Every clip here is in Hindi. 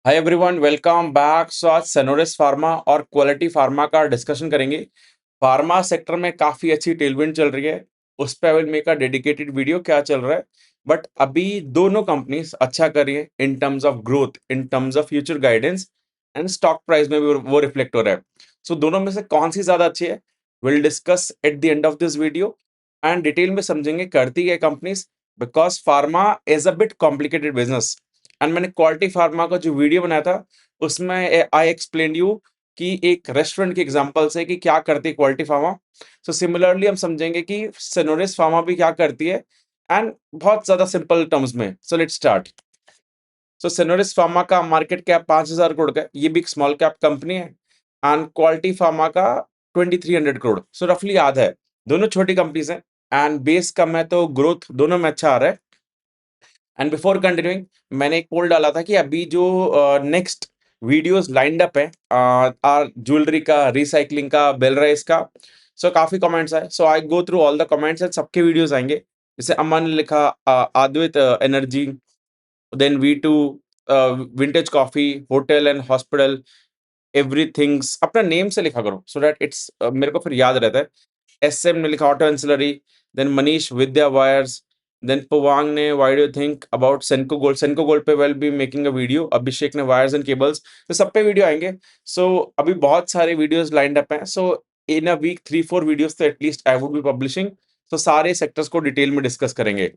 हाय एवरीवन, वेलकम बैक। सो आज सेनोरिस फार्मा और क्वालिटी फार्मा का डिस्कशन करेंगे। फार्मा सेक्टर में काफी अच्छी टेलविंड चल रही है। उस पे I will make a dedicated video क्या चल रहा है। बट अभी दोनों कंपनीज अच्छा कर रही है इन terms of growth, in terms of future guidance and stock price में भी वो रिफ्लेक्ट हो रहा है। सो दोनों में से कौन सी ज्यादा अच्छी है, will discuss at the end of this video and detail में समझेंगे करती है companies, because pharma is a bit complicated business. And मैंने क्वालिटी फार्मा का जो वीडियो बनाया था उसमें आई एक्सप्लेन यू कि एक रेस्टोरेंट के एग्जांपल से कि क्या करती है क्वालिटी फार्मा। सो सिमिलरली हम समझेंगे कि सेनोरिस फार्मा भी क्या करती है, एंड बहुत ज्यादा सिंपल टर्म्स में। So let's start. So Senores pharma का मार्केट कैप 5,000 करोड़ का है। ये भी एक स्मॉल कैप कंपनी है। एंड क्वालिटी फार्मा का 2,300 करोड़, सो रफली आधा है। दोनों छोटी कंपनीज हैं एंड बेस कम है, तो ग्रोथ दोनों में अच्छा आ रहा है। एंड बिफोर कंटिन्यूइंग, मैंने एक पोल डाला था कि अभी जो नेक्स्ट वीडियोस लाइंड अप है आर ज्वेलरी का, रिसाइकलिंग का, बेलराइस का। सो काफी कमेंट्स आए, so I go through all the comments and सबके वीडियोस आएंगे। जैसे अमन ने लिखा Advait energy, then V two, vintage coffee, hotel and hospital, everything's. अपना नेम से लिखा करो सो दैट इट्स मेरे को फिर याद रहता है। एसएम ने लिखा auto ancillary, then Manish Vidya wires, then Pavang ने why do you think about Senco gold. Senco gold पे well be making a video. Abhishek ने वायर्स एंड केबल्स। तो सब पे वीडियो आएंगे। सो अभी बहुत सारे वीडियोस लाइंड अप हैं। So in a week 3-4 videos तो at least I would be publishing. तो सारे सेक्टर्स को डिटेल में डिस्कस करेंगे।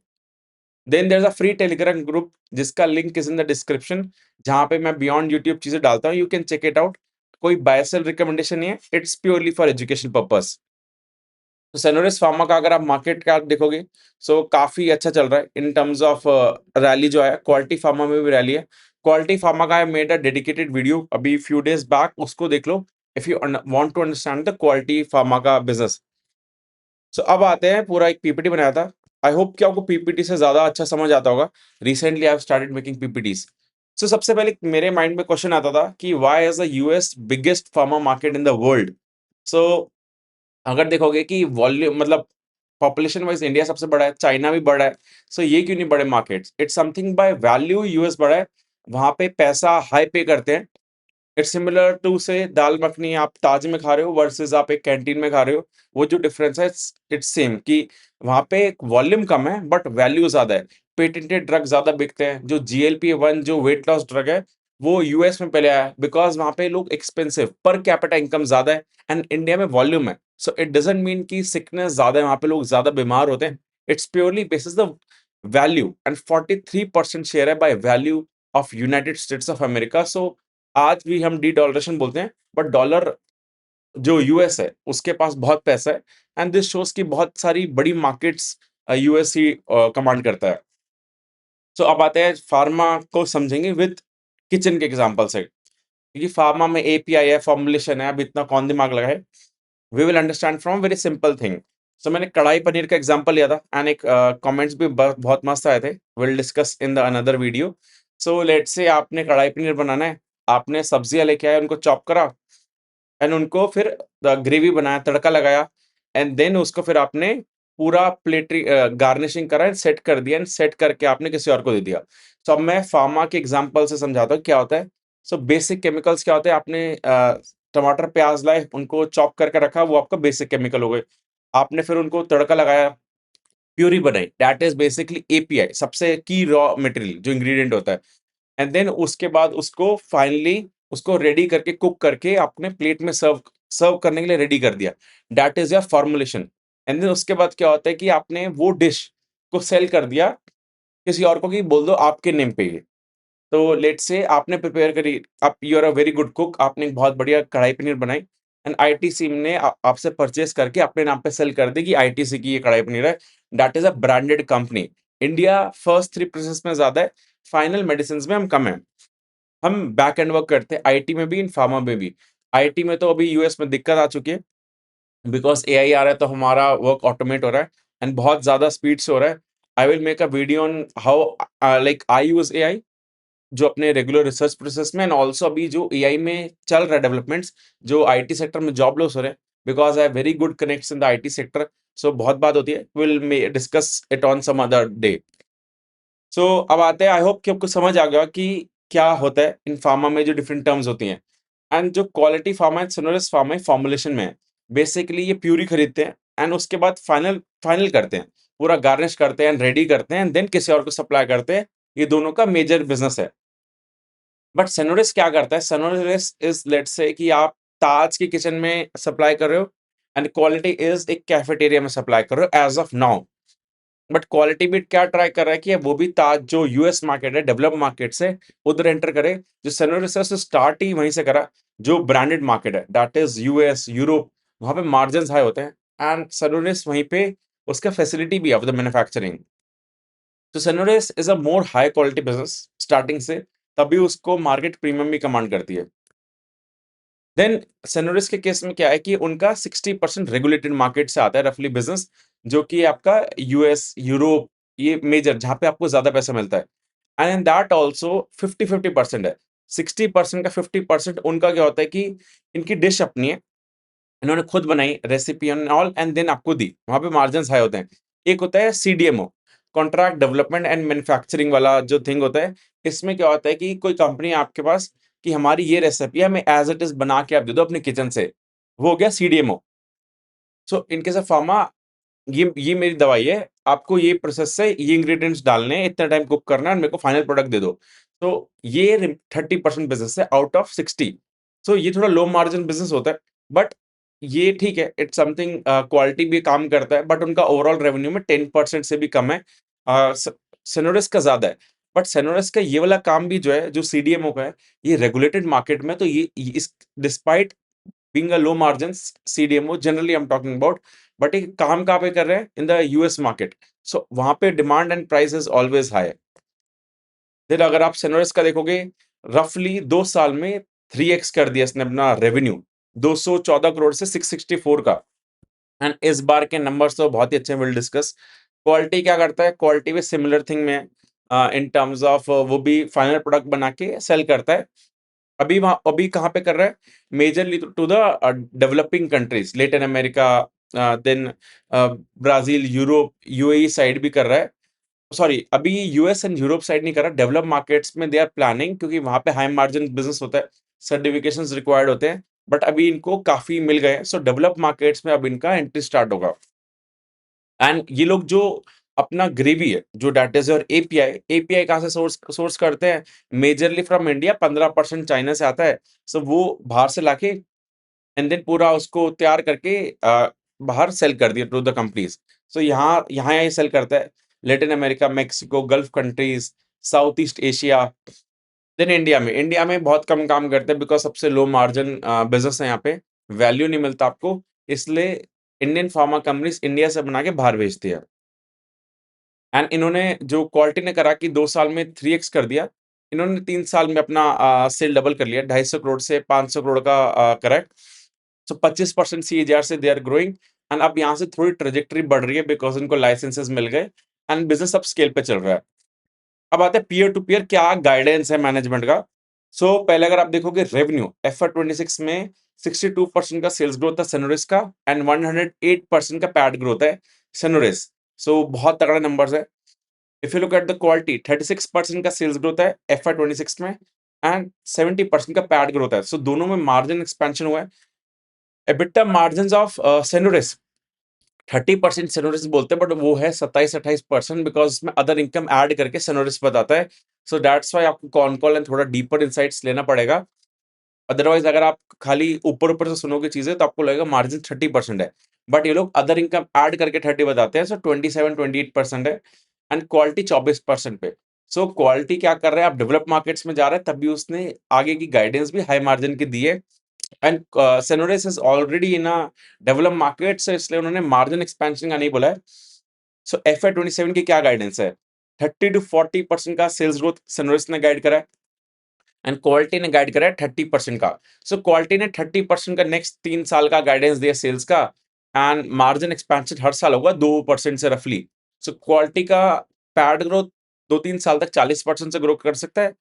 Then there is a free Telegram group जिसका link is in the description, जहाँ पे मैं बियॉन्ड यूट्यूब चीजें डालता हूँ। You can check it out. कोई बाय सेल रिकमेंडेशन नहीं है, it's purely for education purpose. तो सेनोरिस फार्मा का अगर आप मार्केट कैप देखोगे, सो काफी अच्छा चल रहा है इन टर्म्स ऑफ रैली जो है। क्वालिटी फार्मा में भी रैली है। क्वालिटी फार्मा का I made a dedicated video अभी फ्यू डेज बैक, उसको देख लो if you want to understand the quality pharma का बिजनेस। सो अब आते हैं, पूरा एक पीपीटी बनाया था। आई होप कि आपको पीपीटी से ज्यादा अच्छा समझ आता होगा। Recently I have started making PPTs. So सबसे पहले मेरे माइंड में क्वेश्चन आता था कि why is the US biggest pharma market in the world. So अगर देखोगे कि वॉल्यूम मतलब पॉपुलेशन वाइज इंडिया सबसे बड़ा है, चाइना भी बड़ा है। सो ये क्यों नहीं बड़े markets? It's something by value US बड़ा है। वहां पे पैसा हाई पे करते हैं। इट्स सिमिलर टू से दाल मखनी आप ताज में खा रहे हो वर्सेस आप एक कैंटीन में खा रहे हो। वो जो डिफरेंस है इट्स सेम कि वहां पे वॉल्यूम कम है बट वैल्यू ज्यादा है। पेटेंटेड ड्रग ज्यादा बिकते हैं। जो GLP-1 जो वेट लॉस ड्रग है वो यूएस में पहले आया, बिकॉज वहां पे लोग एक्सपेंसिव, पर कैपिटा इनकम ज्यादा है एंड इंडिया में वॉल्यूम है। सो इट डजंट मीन कि सिकनेस ज्यादा है, वहां पे लोग ज्यादा बीमार होते हैं। It's purely basis the value and 43% share है by value of United States of America. So आज भी हम डी डॉलरेशन बोलते हैं, बट डॉलर जो यूएस है उसके पास बहुत पैसा है। एंड दिस शोज की बहुत सारी बड़ी मार्केट्स यूएस ही कमांड करता है। सो अब आते हैं फार्मा को समझेंगे विद किचन के एग्जांपल से, क्योंकि फार्मा में एपीआई है, फॉर्मुलेशन है, अब इतना कौन दिमाग लगाए। We will understand from very simple thing. So मैंने कढ़ाई पनीर का एग्जांपल लिया था एंड एक कमेंट्स भी बहुत मस्त आए थे। Will discuss in the another video. So let's say आपने कढ़ाई पनीर बनाना है। आपने सब्जियां लेके आए, उनको चॉप करा एंड उनको फिर ग्रेवी बनाया, तड़का लगाया एंड देन उसको फिर आपने पूरा प्लेटरी गार्निशिंग करा एंड सेट कर दिया एंड सेट करके आपने किसी और को दे दिया। तो अब मैं फार्मा के एग्जांपल से समझाता हूँ क्या होता है। सो बेसिक केमिकल्स क्या होते हैं? आपने टमाटर प्याज लाए, उनको चॉप करके रखा, वो आपका बेसिक केमिकल हो गए। आपने फिर उनको तड़का लगाया, प्यूरी बनाई, दैट इज बेसिकली एपीआई, सबसे की रॉ मटेरियल जो इंग्रेडिएंट होता है। एंड देन उसके बाद उसको फाइनली उसको रेडी करके कुक करके अपने प्लेट में सर्व सर्व करने के लिए रेडी कर दिया। That is your formulation. And then उसके बाद क्या होता है कि आपने वो डिश को सेल कर दिया किसी और को कि बोल दो आपके नेम पे ये। तो लेट्स से आपने प्रिपेयर करी, आप you are a very good cook, आपने एक बहुत बढ़िया कढ़ाई पनीर बनाई एंड आईटीसी ने आपसे परचेस करके अपने नाम पे सेल कर दी कि आईटीसी की ये कढ़ाई पनीर है। That is a branded company. India first 3 process में ज्यादा है, फाइनल मेडिसिन में हम कम है। हम बैक एंड वर्क करते हैं आईटी में भी, इन फार्मा में भी। आईटी में तो अभी यूएस में दिक्कत आ चुकी है, बिकॉज एआई आ रहा है तो हमारा वर्क ऑटोमेट हो रहा है एंड बहुत ज्यादा स्पीड से हो रहा है। I will make a video on how like I use AI जो अपने रेगुलर रिसर्च प्रोसेस में, एंड ऑल्सो अभी जो एआई में चल रहा है डेवलपमेंट्स, जो आईटी सेक्टर में जॉब लॉस हो रहे हैं, because I have very good connects in the IT sector. So बहुत बात होती है, will discuss it on some other day. So अब आते हैं, आई होप कि आपको समझ आ गया कि क्या होता है इन फार्मा में जो डिफरेंट टर्म्स होती हैं। एंड जो क्वालिटी फार्मा है, सनोरिस फार्मा है, फॉर्मुलेशन में है। बेसिकली ये प्यूरी खरीदते हैं एंड उसके बाद फाइनल फाइनल करते हैं, पूरा गार्निश करते हैं एंड रेडी करते हैं एंड देन किसी और को सप्लाई करते हैं। ये दोनों का मेजर बिजनेस है। बट सनोरिस क्या करता है, सनोरिस इज लेट्स से कि आप ताज की किचन में सप्लाई कर रहे हो एंड क्वालिटी इज एक कैफेटेरिया में सप्लाई कर रहे हो as of now. But quality भी क्या ट्राई कर रहा है कि वो भी ताज जो यूएस मार्केट है, डेवलप मार्केट से उधर एंटर करे। जो सनोरिस है स्टार्ट ही वहीं से करा, जो ब्रांडेड मार्केट है दैट इज यूएस यूरोप, वहां पे मार्जिन हाई होते हैं एंड सनोरिस वहीं पे उसका फैसिलिटी भी है ऑफ द मैन्युफैक्चरिंग। तो Senores is a more high quality business starting से, तभी उसको मार्केट प्रीमियम भी कमांड करती है। देन सनोरिस के केस में क्या है कि उनका 60% रेगुलेटेड मार्केट से आता है रफली बिजनेस, जो कि आपका यूएस यूरोप, ये मेजर जहां पे आपको ज्यादा पैसा मिलता है। एंड इन दैट ऑल्सो 50-50% है। 60% का 50% उनका क्या होता है कि इनकी डिश अपनी है, इन्होंने खुद बनाई recipe and all and then आपको दी, वहां पे मार्जिन हाई होते हैं। एक होता है CDMO, contract development and manufacturing वाला जो थिंग होता है। इसमें क्या होता है कि कोई कंपनी है आपके पास कि हमारी ये रेसिपी है, हमें एज इट इज बना के आप दे दो अपने किचन से, वो हो गया सीडीएमओ। सो इनके साथ फार्मा, ये मेरी दवाई है, आपको ये प्रोसेस से ये इंग्रेडिएंट्स डालने हैं, इतना टाइम कुक करना है और मेरे को फाइनल प्रोडक्ट दे दो। तो ये 30% बिजनेस है आउट ऑफ 60। सो ये थोड़ा लो मार्जिन बिजनेस होता है, बट ये ठीक है, इट्स समथिंग, क्वालिटी भी काम करता है, बट उनका ओवरऑल रेवेन्यू में 10% से भी कम है। सेनोरिस का ज्यादा है। बट सेनोरिस का ये वाला काम भी जो है, जो सीडीएमओ का है, ये रेगुलेटेड मार्केट में, तो ये इस despite being a low margins CDMO generally I'm talking about, but ये काम कहाँ पे कर रहे हैं, इन द यूएस मार्केट। सो वहां पे demand and price is always high. फिर अगर आप सेनोरिस का देखोगे, रफली 2 साल में 3x कर दिया इसने अपना रेवेन्यू, 214 करोड़ से 664 का। एंड इस बार के नंबर्स तो बहुत ही अच्छे, विल डिस्कस। क्वालिटी क्या करता है, क्वालिटी भी सिमिलर थिंग में इन टर्म्स ऑफ वो भी फाइनल प्रोडक्ट बना के सेल करता है। अभी कहाँ पे कर रहा है, majorly to the developing countries, Latin America, then Brazil, Europe, UAE side भी कर रहा है। सॉरी, अभी यूएस एंड यूरोप साइड नहीं कर रहा, डेवलप मार्केट्स में दे आर प्लानिंग, क्योंकि वहां पे हाई मार्जिन बिजनेस होता है, सर्टिफिकेशंस रिक्वायर्ड होते हैं। बट अभी इनको काफी मिल गए, सो डेवलप मार्केट्स में अब इनका एंट्री स्टार्ट होगा। एंड ये लोग जो अपना ग्रेवी है, जो डेट इज और एपीआई, एपीआई कहाँ से सोर्स सोर्स करते हैं, मेजरली फ्रॉम इंडिया, 15% चाइना से आता है। सो वो बाहर से लाके एंड देन पूरा उसको तैयार करके बाहर सेल कर दिया टू द कंपनीज। सो यहाँ यहाँ ये सेल करता है Latin America, Mexico, gulf countries, south east Asia. Then India में बहुत कम काम करते हैं, बिकॉज सबसे लो मार्जिन बिजनेस है यहाँ पे, वैल्यू नहीं मिलता आपको, इसलिए इंडियन फार्मा कंपनीज इंडिया से बना के बाहर भेजती है। एंड इन्होंने जो क्वालिटी ने करा कि 2 साल में 3x कर दिया, इन्होंने 3 साल में अपना सेल डबल कर लिया, 250 करोड़ से 500 करोड़ का करा है। सो 25% सीएजीआर से दे आर ग्रोइंग। एंड अब यहाँ से थोड़ी ट्रेजेक्टरी बढ़ रही है, बिकॉज इनको लाइसेंसेस मिल गए एंड बिजनेस अब स्केल पे चल रहा है। अब आते हैं पीयर टू पीयर क्या गाइडेंस है मैनेजमेंट का। सो पहले अगर आप देखोगे रेवेन्यू, FY 26 में 62% का सेल्स ग्रोथ था सेनोरिस का एंड 108% का पैड ग्रोथ है सेनोरिस। सो बहुत तगड़ा नंबर्स है। If you look at the quality, 36% का सेल्स ग्रोथ है FY 26 में एंड 70% का पैड ग्रोथ है। सो दोनों में मार्जिन एक्सपेंशन हुआ है। एबिटा मार्जिन ऑफ सेनोरिस 30% सेनोरिस बोलते हैं, बट वो है 27-28%, बिकॉज इसमें अदर इनकम ऐड करके सेनोरिस बताता है। सो दैट्स वाई आपको कॉन कॉल एंड थोड़ा डीपर इनसाइट्स लेना पड़ेगा। अदरवाइज अगर आप खाली ऊपर ऊपर से सुनोगे चीजें तो आपको लगेगा मार्जिन 30% है, बट ये लोग अदर इनकम ऐड करके 30 बताते हैं। सो 27-28% है एंड क्वालिटी 24% पे। सो क्वालिटी क्या कर रहा है, आप डेवलप मार्केट्स में जा रहे हैं, तभी उसने आगे की गाइडेंस भी हाई मार्जिन की दी है। And Senores is already in a develop market, से इसलिए उन्होंने मार्जिन एक्सपेंशन का नहीं बोला है। सो FY 27 की क्या गाइडेंस है, 30-40% का सेल्स ग्रोथ सेनोरिस ने गाइड करा है एंड क्वालिटी ने गाइड करा है 30% का। सो क्वालिटी ने 30% का नेक्स्ट 3 साल का गाइडेंस दिया सेल्स का, एंड मार्जिन एक्सपेंशन हर साल होगा 2% से रफली। सो क्वालिटी का पैड ग्रोथ 2-3 साल तक 40% से ग्रो कर सकता है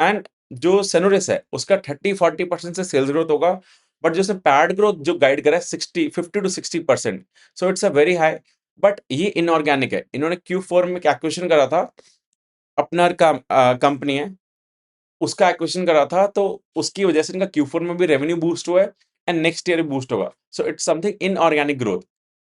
एंड जो सेनोरिस है उसका 30-40% से सेल्स ग्रोथ होगा। बट जो पैड ग्रोथ जो गाइड करा है 50-60%। So it's a very high. But ये इनऑर्गेनिक है, इन्होंने Q4 में एक एक्विजिशन करा था, अपनर का कंपनी है, उसका एक्विजिशन करा था, तो उसकी वजह से इनका Q4 में भी रेवेन्यू बूस्ट हुआ है एंड नेक्स्ट ईयर भी बूस्ट होगा। So it's something inorganic growth.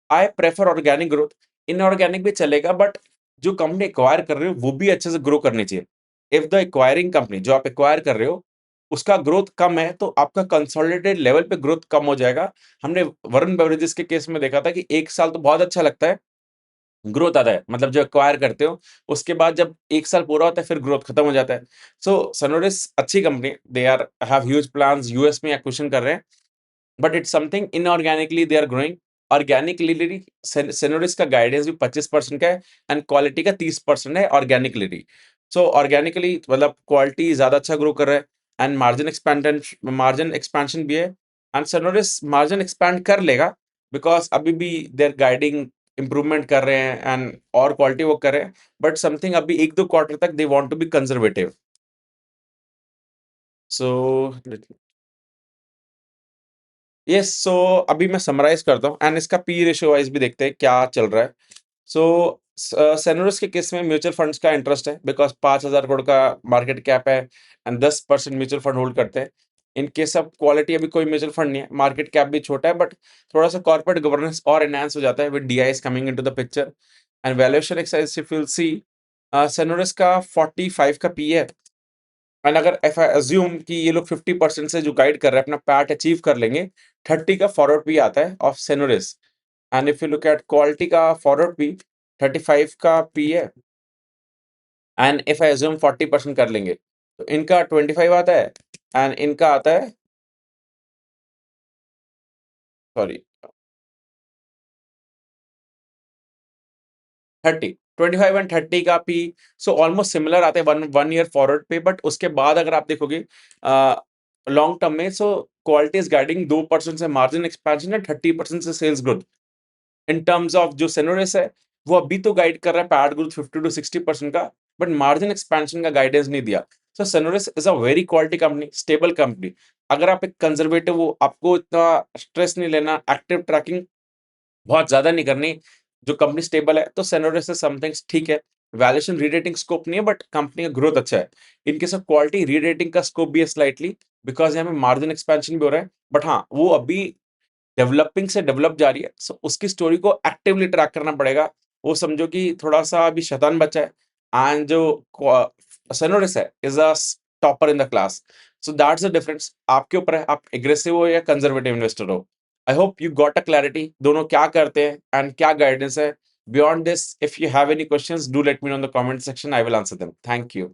I prefer organic growth. Inorganic भी चलेगा, बट जो कंपनी एक्वायर कर रहे हो वो भी अच्छे से ग्रो करनी चाहिए। इफ द एक्वायरिंग कंपनी जो आप एक्वायर कर रहे हो, उसका ग्रोथ कम है, तो आपका कंसोलिडेटेड लेवल पे ग्रोथ कम हो जाएगा। हमने वरुण बेवरेजेस के केस में देखा था कि 1 साल तो बहुत अच्छा लगता है, ग्रोथ आता है, मतलब जो एक्वायर करते हो, उसके बाद जब 1 साल पूरा होता है, फिर ग्रोथ खत्म हो जाता है। सो Synovus अच्छी company, they are have huge plans, US में एक्विजिशन कर रहे हैं, but it's something inorganically they are growing. Organically Synovus का गाइडेंस भी 25% का है एंड क्वालिटी का 30% है ऑर्गेनिकली। सो ऑर्गेनिकली मतलब क्वालिटी ज़्यादा अच्छा ग्रो कर रहा है एंड मार्जिन एक्सपेंशन भी है, एंड Synovus मार्जिन एक्सपैंड कर लेगा, बिकॉज़ अभी भी दे आर गाइडिंग इम्प्रूवमेंट कर रहे हैं एंड और क्वालिटी वर्क कर रहे हैं, बट समथिंग अभी 1-2 क्वार्टर तक they want to be conservative. So yes, so अभी मैं समराइज़ करता हूँ एंड इसका पी रेशियो वाइज़ भी देखते हैं क्या चल रहा है। सो Synovus के केस में म्यूचुअल फंड्स का इंटरेस्ट है, बिकॉज़ 5,000 करोड़ का मार्केट कैप है एंड 10% म्यूचुअल फंड होल्ड करते हैं। इन केस ऑफ क्वालिटी अभी कोई म्यूचुअल फंड नहीं है, मार्केट कैप भी छोटा है, बट थोड़ा-सा कॉर्पोरेट गवर्नेंस और एनहांस हो जाता है with DIs coming into the picture and valuation exercise if you will see, Synovus का 45 का पी है। एंड अगर इफ आई अज्यूम कि ये लोग 50% से जो गाइड कर रहे हैं अपना पैट अचीव कर लेंगे, 30 का फॉरवर्ड पी आता है of Synovus and if you look at quality का फॉरवर्ड पी, 35 का पी है एंड इफ आई अज्यूम 40% कर लेंगे, तो इनका 25 आता है एंड इनका आता है, सॉरी, 30, 25 एंड 30 का पी, सो ऑलमोस्ट सिमिलर आते हैं वन वन ईयर फॉरवर्ड पे, बट उसके बाद अगर आप देखोगे लॉन्ग टर्म में, सो क्वालिटी इज गाइडिंग 2% से मार्जिन एक्सपेंशन है, 30% से sales growth. In terms of जो Synovus है, वो अभी तो गाइड कर रहा है पैट ग्रोथ 50 टू 60% का, बट मार्जिन एक्सपेंशन का गाइडेंस नहीं दिया। सो Synovus is a very quality company, stable company. अगर आप एक कंजर्वेटिव हो, आपको इतना स्ट्रेस नहीं लेना, एक्टिव ट्रैकिंग बहुत ज़्यादा नहीं करनी, जो कंपनी स्टेबल है, तो Synovus इज समथिंग ठीक है। वैल्यूएशन री-रेटिंग स्कोप नहीं है, बट कंपनी का ग्रोथ अच्छा है। इनके सब क्वालिटी री-रेटिंग का स्कोप भी है स्लाइटली, बिकॉज़ यहाँ पे मार्जिन एक्सपेंशन भी हो रहा है। बट हाँ, वो अभी डेवलपिंग से डेवलप जा रही है, सो उसकी स्टोरी को एक्टिवली ट्रैक करना पड़ेगा। वो समझो कि थोड़ा-सा अभी शैतान बच्चा है एंड जो Synovus है is a topper in the class. So that's the difference. आपके ऊपर है, आप एग्रेसिव हो या कंजर्वेटिव इन्वेस्टर हो। I hope you got a clarity दोनों क्या करते हैं एंड क्या गाइडेंस है। Beyond this, if you have any questions, do let me know in the comment section, I will answer them. Thank you.